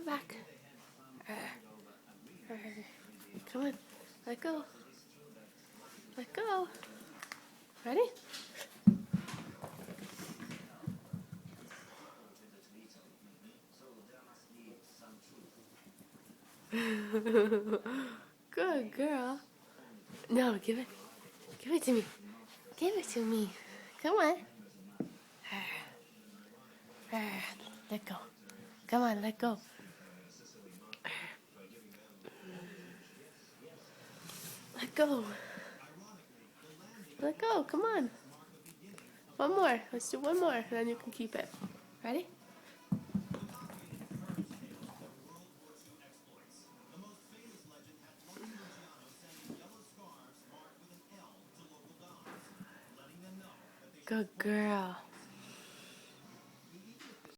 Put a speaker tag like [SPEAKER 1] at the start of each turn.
[SPEAKER 1] it back. Come on. Let go. Let go. Ready? Good girl. No, give it. Give it to me. Give it to me. Come on. Let go. Come on, let go. Let go. Let go. Come on. One more. Let's do one more, and then you can keep it. Ready? Good girl.